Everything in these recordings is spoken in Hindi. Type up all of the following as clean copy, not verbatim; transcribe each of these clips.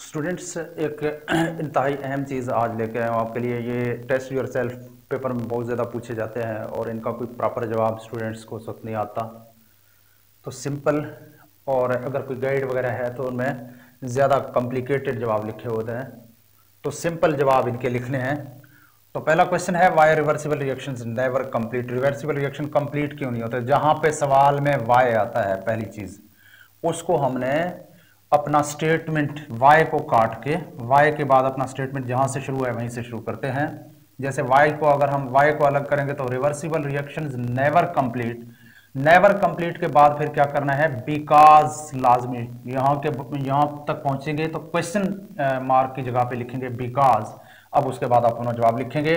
स्टूडेंट्स एक इंतहाई अहम चीज़ आज लेके आए हूँ आपके लिए। ये टेस्ट योर सेल्फ पेपर में बहुत ज़्यादा पूछे जाते हैं और इनका कोई प्रॉपर जवाब स्टूडेंट्स को उस वक्त नहीं आता। तो सिंपल और अगर कोई गाइड वगैरह है तो उनमें ज़्यादा कॉम्प्लिकेटेड जवाब लिखे होते हैं। तो सिंपल जवाब इनके लिखने हैं। तो पहला क्वेश्चन है why reversible reactions never complete. Reversible reaction complete क्यों नहीं होते? जहां पे सवाल में वाई आता है पहली चीज उसको हमने अपना स्टेटमेंट y को काट के y के बाद अपना स्टेटमेंट जहां से शुरू है वहीं से शुरू करते हैं। जैसे y को अगर हम y को अलग करेंगे तो reversible reactions never complete. Never complete के बाद फिर क्या करना है? बिकॉज लाजमी यहां तक पहुंचेंगे तो क्वेश्चन मार्क की जगह पे लिखेंगे बिकॉज। अब उसके बाद आप अपना जवाब लिखेंगे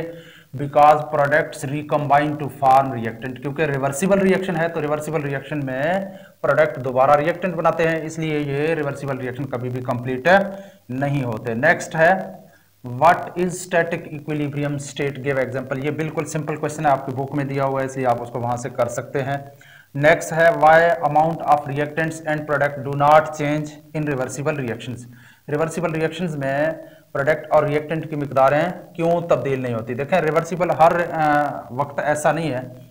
because products recombine to form reactant. क्योंकि रिवर्सिबल रिएक्शन है तो रिवर्सिबल रिएक्शन में प्रोडक्ट दोबारा रिएक्टेंट बनाते हैं, इसलिए ये रिवर्सिबल रिएक्शन कभी भी कंप्लीट नहीं होते। नेक्स्ट है what is static equilibrium state, give example. ये बिल्कुल सिंपल क्वेश्चन है, आपकी बुक में दिया हुआ है इसलिए आप उसको वहां से कर सकते हैं। नेक्स्ट है why amount of reactants and product do not change in reversible reactions. Reversible reactions में प्रोडक्ट और रिएक्टेंट की मिकदारें क्यों तब्दील नहीं होती? देखें रिवर्सिबल हर वक्त ऐसा नहीं है।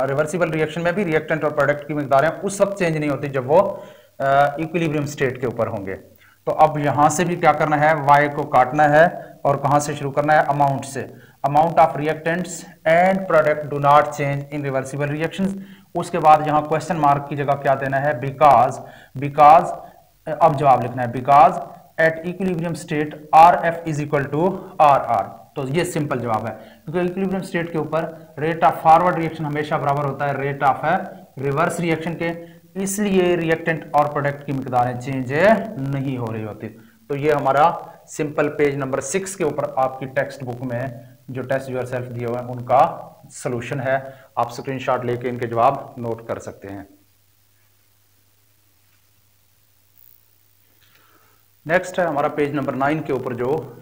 रिवर्सिबल रिएक्शन में भी रिएक्टेंट और प्रोडक्ट की मिकदारें उस वक्त चेंज नहीं होती जब वो इक्विलिब्रियम स्टेट के ऊपर होंगे। तो अब यहां से भी क्या करना है? y को काटना है और कहां से शुरू करना है? अमाउंट से। Amount of reactants and product do not change in reversible reactions. उसके बाद यहां क्वेश्चन मार्क की जगह क्या देना है? बिकॉज अब जवाब लिखना है because at equilibrium state RF is equal to RR। तो ये सिंपल जवाब है क्योंकि इक्विलिब्रियम स्टेट के ऊपर रेट ऑफ फॉरवर्ड रिएक्शन हमेशा बराबर होता है रेट ऑफ रिवर्स रिएक्शन के, इसलिए रिएक्टेंट और प्रोडक्ट की मिकदारें चेंज नहीं हो रही होती। तो ये हमारा सिंपल पेज नंबर 6 के ऊपर आपकी टेक्स्ट बुक में जो टेस्ट योरसेल्फ दिए हुए हैं उनका सॉल्यूशन है। आप स्क्रीनशॉट लेके इनके जवाब नोट कर सकते हैं। नेक्स्ट है हमारा पेज नंबर 9 के ऊपर जो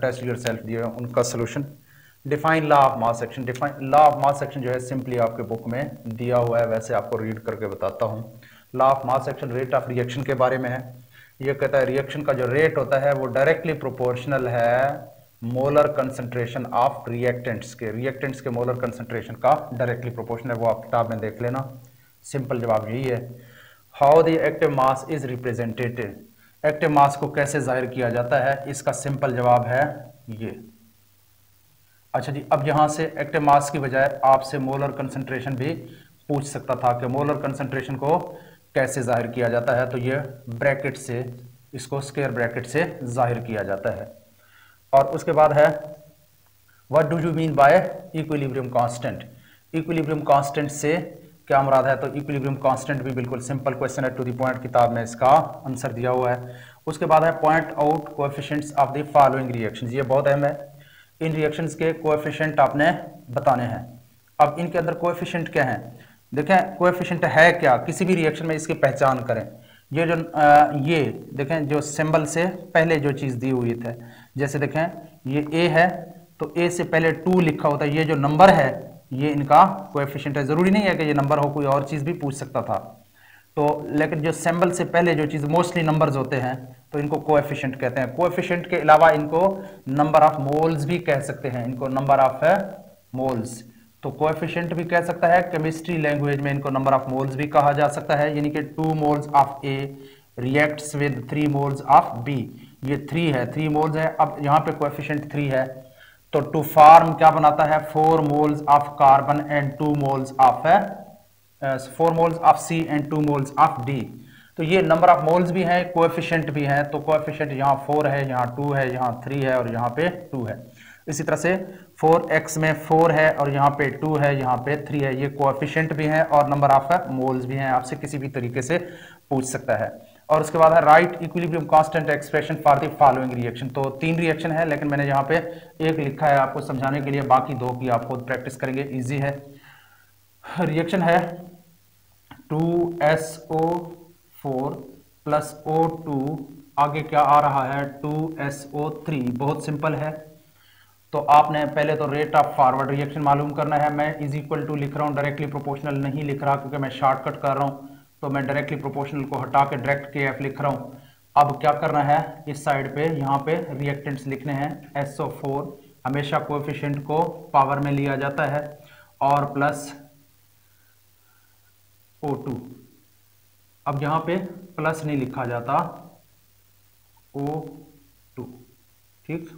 टेस्ट योरसेल्फ दिए हुए हैं उनका solution. Define law of mass action. Define law of mass action जो है सिंपली आपके बुक में दिया हुआ है, वैसे आपको रीड करके बताता हूं। Law of mass action rate of reaction के बारे में है। ये कहता है रिएक्शन का जो रेट होता है वो डायरेक्टली प्रोपोर्शनल है मोलर कंसंट्रेशन ऑफ रिएक्टेंट्स के। रिएक्टेंट्स के मोलर कंसंट्रेशन का डायरेक्टली प्रोपोर्शनल है, वो आप किताब में देख लेना। सिंपल जवाब यही है। How the active mass is represented. Active mass को कैसे जाहिर किया जाता है? इसका सिंपल जवाब है ये। अच्छा जी, अब यहां से एक्टिव मास की बजाय आपसे मोलर कंसंट्रेशन भी पूछ सकता था कि मोलर कंसंट्रेशन को कैसे जाहिर किया जाता है। तो ये ब्रैकेट से, इसको स्क्वायर ब्रैकेट से जाहिर किया जाता है। और उसके बाद है what do you mean by equilibrium constant. Equilibrium constant से क्या मुराद है? तो इक्विलिब्रियम कांस्टेंट भी बिल्कुल सिंपल क्वेश्चन है, टू द पॉइंट किताब में इसका आंसर दिया हुआ है। उसके बाद है point out coefficients of the following reactions. ये बहुत अहम है, इन रिएक्शंस के कोएफिशिएंट आपने बताने हैं। अब इनके अंदर कोएफिशिएंट क्या है? देखें कोएफिशिएंट है क्या, किसी भी रिएक्शन में इसकी पहचान करें। ये जो ये देखें जो सिंबल से पहले जो चीज दी हुई है, जैसे देखें ये a है तो a से पहले 2 लिखा होता है, ये जो नंबर है ये इनका कोएफिशिएंट है। जरूरी नहीं है कि ये नंबर हो, कोई और चीज भी पूछ सकता था। तो लेकिन जो सिंबल से पहले जो चीज मोस्टली नंबर्स होते हैं तो इनको कोएफिशिएंट कहते हैं। कोएफिशिएंट के अलावा इनको नंबर ऑफ मोल्स भी कह सकते हैं, इनको नंबर ऑफ मोल्स। तो कोएफिशिएंट भी कह सकता है, केमिस्ट्री लैंग्वेज में इनको नंबर ऑफ मोल्स भी कहा जा सकता है। यानी कि 2 moles of A reacts with 3 moles of B. ये 3 है, 3 मोल्स है। अब यहाँ पे कोएफिशिएंट 3 है तो टू फॉर्म क्या बनाता है? 4 moles of carbon and 2 moles of 4 moles of C and 2 moles of D. तो ये नंबर ऑफ मोल्स भी हैं, कोएफिशिएंट भी हैं। तो कोएफिशिएंट यहाँ 4 है, यहाँ 2 है, यहाँ 3 है और यहाँ पे 2 है। इसी तरह से 4x में 4 है और यहाँ पे 2 है, यहाँ पे 3 है। ये कोएफिशिएंट भी हैं और नंबर ऑफ मोल्स भी हैं, आपसे किसी भी तरीके से पूछ सकता है। और उसके बाद है right equilibrium constant expression for the following reaction. तो 3 रिएक्शन है लेकिन मैंने यहाँ पे एक लिखा है आपको समझाने के लिए, बाकी 2 की आप खुद प्रैक्टिस करेंगे, इजी है। रिएक्शन है 2SO4 प्लस O2, आगे क्या आ रहा है? 2SO3। बहुत सिंपल है। तो आपने पहले तो रेट ऑफ फॉरवर्ड रिएक्शन मालूम करना है। मैं इज इक्वल टू लिख रहा हूँ, डायरेक्टली प्रोपोर्शनल नहीं लिख रहा क्योंकि मैं शॉर्टकट कर रहा हूँ। तो मैं डायरेक्टली प्रोपोर्शनल को हटा के डायरेक्ट KF लिख रहा हूँ। अब क्या करना है, इस साइड पे यहाँ पे रिएक्टेंट्स लिखने हैं। SO4 हमेशा कोएफिशिएंट को पावर में लिया जाता है और प्लस O2। अब यहाँ पे प्लस नहीं लिखा जाता, O2, ठीक।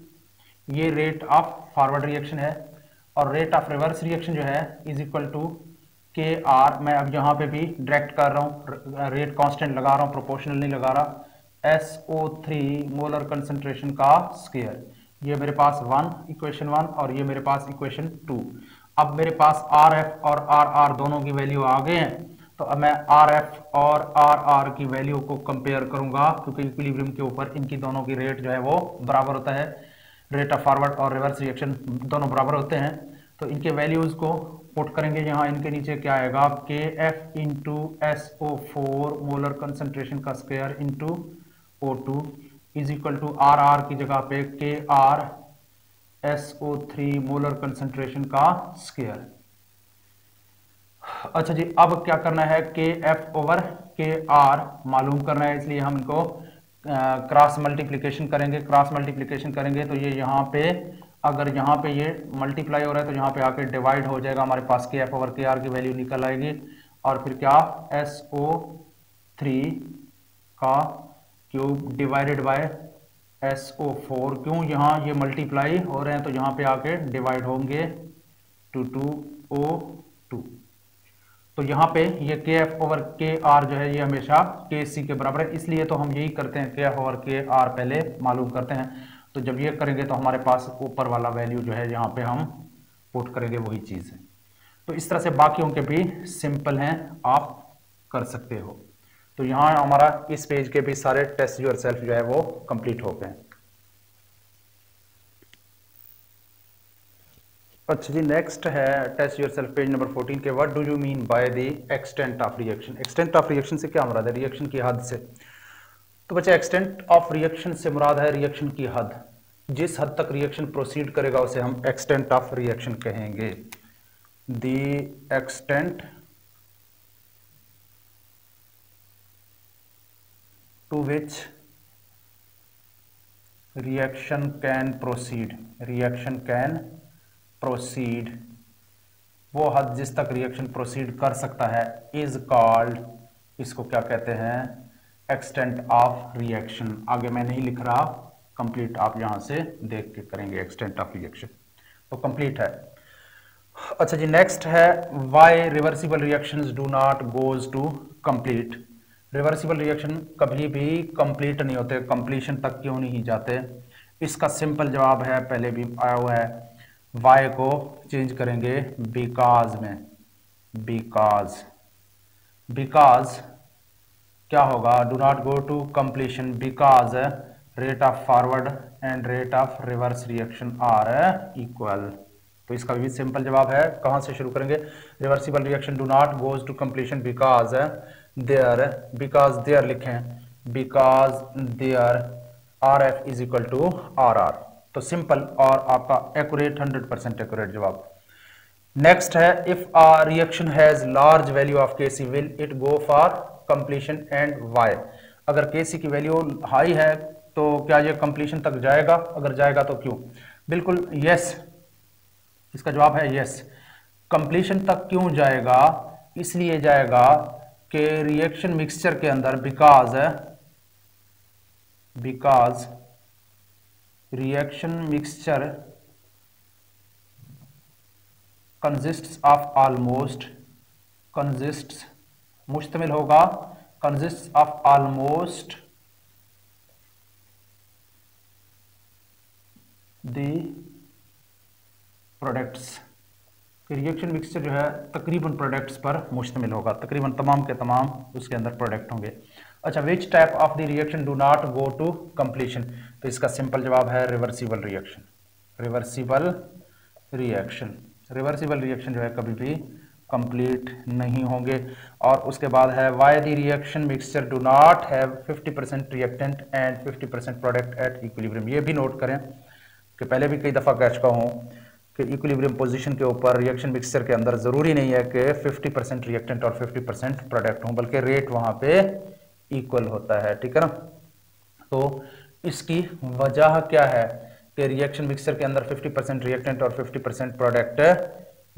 ये रेट ऑफ फॉरवर्ड रिएक्शन है और रेट ऑफ रिवर्स रिएक्शन जो है इज इक्वल टू KR। मैं अब यहाँ पे भी डायरेक्ट कर रहा हूँ, रेट कांस्टेंट लगा रहा हूँ, प्रोपोर्शनल नहीं लगा रहा। SO3 मोलर कंसंट्रेशन का स्क्वायर, ये मेरे पास इक्वेशन 1 और ये मेरे पास इक्वेशन 2। अब मेरे पास RF और RR दोनों की वैल्यू आ गए हैं, तो अब मैं RF और RR की वैल्यू को कंपेयर करूंगा, क्योंकि इक्विलिब्रियम के ऊपर इनकी दोनों की रेट जो है वो बराबर होता है। रेट ऑफ फॉरवर्ड और रिवर्स रिएक्शन दोनों बराबर होते हैं, तो इनके वैल्यूज को पुट करेंगे यहाँ। इनके नीचे क्या आएगा, KF into SO4 molar concentration का square into O2 is equal to RR की जगह पे KR SO3 मोलर कंसंट्रेशन का स्क्वायर। अच्छा जी, अब क्या करना है, KF ओवर KR मालूम करना है, इसलिए हम इनको क्रॉस मल्टीप्लिकेशन करेंगे। क्रॉस मल्टीप्लिकेशन करेंगे तो ये यहाँ पे, अगर यहाँ पे ये मल्टीप्लाई हो रहा है तो यहाँ पे आके डिवाइड हो जाएगा, हमारे पास KF ओवर KR की वैल्यू निकल आएगी। और फिर क्या, SO3 का क्यूब डिवाइडेड बाय SO4, क्यों यहाँ ये मल्टीप्लाई हो रहे हैं तो यहाँ पे आके डिवाइड होंगे, 2O2। तो यहाँ पे ये KF ओवर KR जो है ये हमेशा KC के बराबर है, इसलिए तो हम यही करते हैं, KF ओवर KR पहले मालूम करते हैं। तो जब ये करेंगे तो हमारे पास ऊपर वाला वैल्यू जो है यहाँ पे हम पुट करेंगे, वही चीज़ है। तो इस तरह से बाकियों के भी सिंपल हैं, आप कर सकते हो। तो यहाँ हमारा इस पेज के भी सारे टेस्ट योरसेल्फ जो है वो कंप्लीट हो गए। अच्छा जी, नेक्स्ट है टेस्ट योरसेल्फ पेज नंबर 14 के, what do you mean by the extent of reaction. Extent of reaction से क्या मुराद है, रिएक्शन की हद से। तो बच्चे एक्सटेंट ऑफ रिएक्शन से मुराद है रिएक्शन की हद, जिस हद तक रिएक्शन प्रोसीड करेगा उसे हम एक्सटेंट ऑफ रिएक्शन कहेंगे। The extent to which reaction can proceed, reaction can proceed, वो हद जिस तक रिएक्शन प्रोसीड कर सकता है, इज कॉल्ड, इसको क्या कहते हैं, एक्सटेंट ऑफ रिएक्शन। आगे मैं नहीं लिख रहा, कंप्लीट आप यहां से देख के करेंगे, एक्सटेंट ऑफ रिएक्शन तो कंप्लीट है। अच्छा जी, नेक्स्ट है why reversible reactions do not goes to complete. Reversible reaction कभी भी कंप्लीट नहीं होते, कंप्लीशन तक क्यों नहीं जाते। इसका सिंपल जवाब है, पहले भी आया हुआ है, वाई को चेंज करेंगे बिकॉज में, बिकॉज क्या होगा, do not go to completion because rate of forward and rate of reverse reaction are equal. तो इसका भी सिंपल जवाब है, कहां से शुरू करेंगे, reversible reaction do not goes to completion because there लिखें, because there RF is equal to RR। तो सिंपल और आपका एक्यूरेट, 100% एक्यूरेट जवाब। नेक्स्ट है, if a reaction has large value of Kc will it go for completion and why. अगर Kc की वैल्यू हाई है तो क्या ये कंप्लीशन तक जाएगा, अगर जाएगा तो क्यों, बिल्कुल यस, इसका जवाब है यस। कंप्लीशन तक क्यों जाएगा, इसलिए जाएगा कि रिएक्शन मिक्सचर के अंदर because reaction mixture consists of almost, मुश्तमिल होगा, consists of almost the products. Reaction mixture जो है तकरीबन प्रोडक्ट्स पर मुश्तमिल होगा, तकरीबन तमाम के तमाम उसके अंदर प्रोडक्ट होंगे। अच्छा, which type of the reaction do not go to completion. तो इसका सिंपल जवाब है रिवर्सिबल रिएक्शन। रिवर्सिबल रिएक्शन जो है कभी भी कंप्लीट नहीं होंगे। और उसके बाद है why the reaction mixture do not have 50% reactant and 50% product at equilibrium. ये भी नोट करें कि पहले भी कई दफ़ा कह चुका हूँ कि इक्विलिब्रियम पोजीशन के ऊपर रिएक्शन मिक्सचर के अंदर ज़रूरी नहीं है कि 50% रिएक्टेंट और 50% प्रोडक्ट हों, बल्कि रेट वहाँ पे इक्वल होता है, ठीक है ना। तो इसकी वजह क्या है कि रिएक्शन मिक्सचर के अंदर 50% रिएक्टेंट और 50% प्रोडक्ट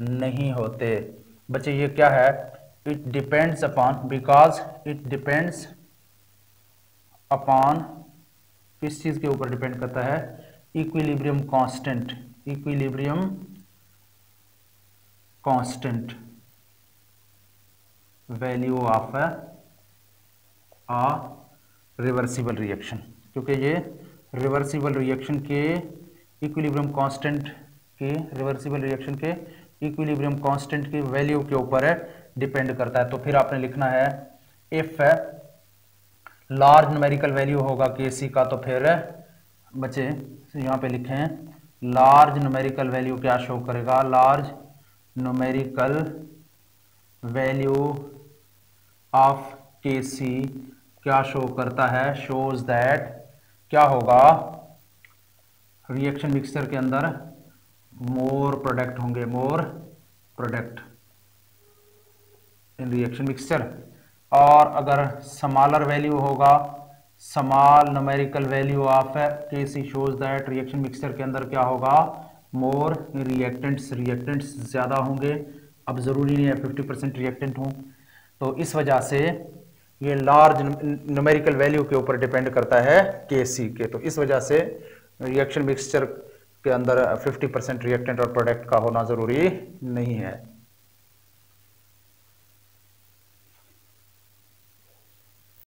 नहीं होते। बच्चे ये क्या है, it depends upon, because it depends upon, किस चीज के ऊपर डिपेंड करता है, equilibrium constant, equilibrium constant value of a reversible reaction, क्योंकि ये रिवर्सिबल रिएक्शन के इक्विलिब्रियम कांस्टेंट के, रिवर्सिबल रिएक्शन के इक्विलिब्रियम कांस्टेंट की वैल्यू के ऊपर डिपेंड करता है। तो फिर आपने लिखना है इफ लार्ज न्यूमेरिकल वैल्यू होगा केसी का, तो फिर बच्चे यहाँ पे लिखें लार्ज न्यूमेरिकल वैल्यू क्या शो करेगा, लार्ज न्यूमेरिकल वैल्यू ऑफ केसी क्या शो करता है, शोज दैट क्या होगा, रिएक्शन मिक्सचर के अंदर मोर प्रोडक्ट होंगे, more product in reaction mixture. और अगर स्मॉलर वैल्यू होगा, small numerical value of KC shows that reaction mixture के अंदर क्या होगा, मोर रिएक्टेंट्स, रिएक्टेंट्स ज्यादा होंगे। अब जरूरी नहीं है 50% रिएक्टेंट हों, तो इस वजह से ये लार्ज न्यूमेरिकल वैल्यू के ऊपर डिपेंड करता है केसी के। तो इस वजह से रिएक्शन मिक्सचर के अंदर 50% रिएक्टेंट और प्रोडक्ट का होना जरूरी नहीं है।